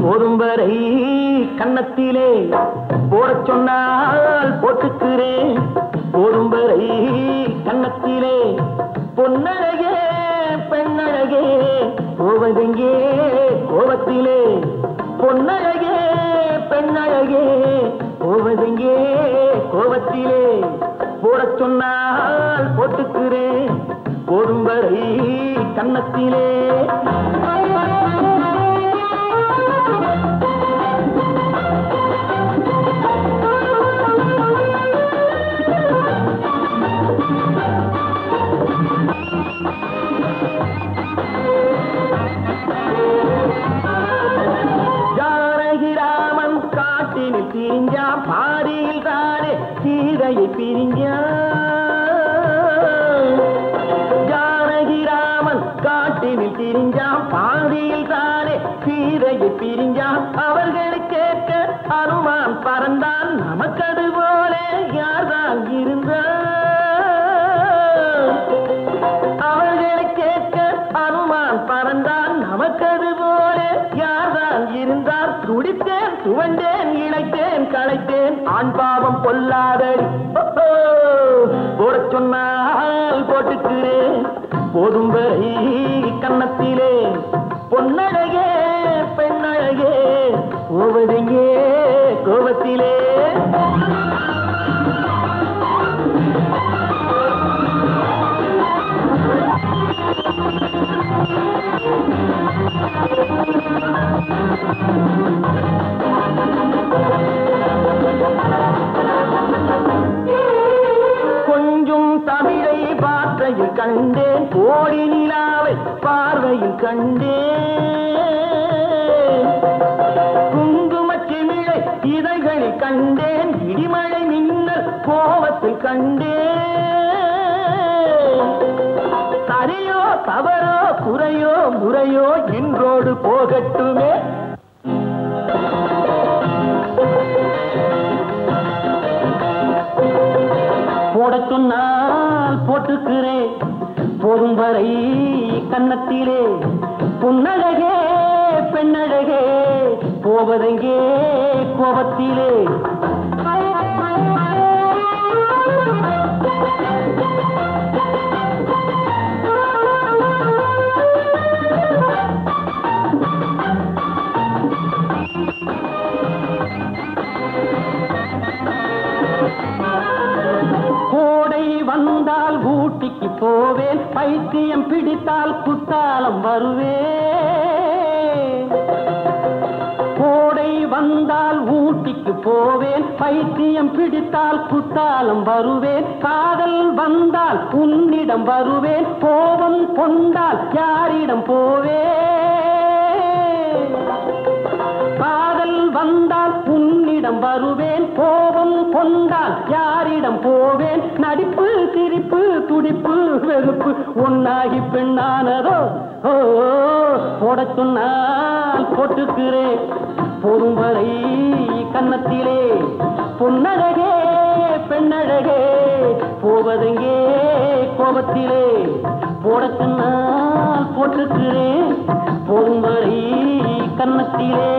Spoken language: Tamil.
போதும் வரை கன்னத்திலே போடச் சொன்னால் போட்டுக்கிறேன் போதும் வரை கன்னத்திலே பொன்னழகே பெண்ணழகே போவதெங்கே கோபத்திலே பொன்னழகே பெண்ணழகே போவதெங்கே கோபத்திலே போடச் சொன்னால் போட்டுக்கிறேன் போதும் வரை கன்னத்திலே ஜானகிராமன் காட்டினில் பிரிஞ்சான் பாரியில் தானே சீதையை பிரிஞ்சான் ஜானகிராமன் காட்டினில் பிரிஞ்சான் பாரியில் தானே சீதையை பிரிஞ்சான் அவர்களை கேட்க அனுமான் பறந்தான் நமக்கது போல யார்தான் இருந்தான் அவர்களை கேட்க அனுமான் பறந்தான் நமக்கது போல யார்தான் இருந்தார் துடித்தேன் துவண்டேன் இழைத்தேன் களைத்தேன் ஆண் பாவம் பொல்லாதடி போடச் சொன்னால் போட்டுக்கிறேன் போதும் வரை கன்னத்திலே பொன்னழகே பெண்ணழகே போவதெங்கே கோபத்திலே கொஞ்சம் தமிழை வார்த்தையில் கண்டேன் கோடி நிலாவை பார்வையில் கண்டேன் குங்குமச்சிமிழை இதழ்களில் கண்டேன் இடிமழை மின்னல் கோபத்தில் கண்டேன் சரியோ தவறோ குறையோ முறையோ இன்றோடு போகட்டுமே போடச் சொன்னால் போட்டுக்கிறேன் போதும் வரை கன்னத்திலே பொன்னழகே பெண்ணழகே போவதெங்கே கோபத்திலே கோடை வந்தால் ஊட்டிக்கு போவேன் பைத்தியம் பிடித்தால் குத்தாலம் வருவேன் கோடை வந்தால் ஊட்டிக்கு போவேன் பைத்தியம் பிடித்தால் குத்தாலம் வருவேன் காதல் வந்தால் உன்னிடம் வருவேன் கோபம் கொண்டால் யாரிடம் போவேன் காதல் வந்தால் உன்னிடம் வருவேன் கோபம் கொண்டால் யாரிடம் போவேன் நடிப்பு சிரிப்பு துடிப்பு வெறுப்பு ஒன்னாகி பெண்ணானதோ ஓ போடச் சொன்னால் போட்டுக்கிறேன் போதும் வரை கன்னத்திலே பொன்னழகே பெண்ணழகே போவதெங்கே கோபத்திலே போடச் சொன்னால் போட்டுக்கிறேன் போதும் வரை கன்னத்திலே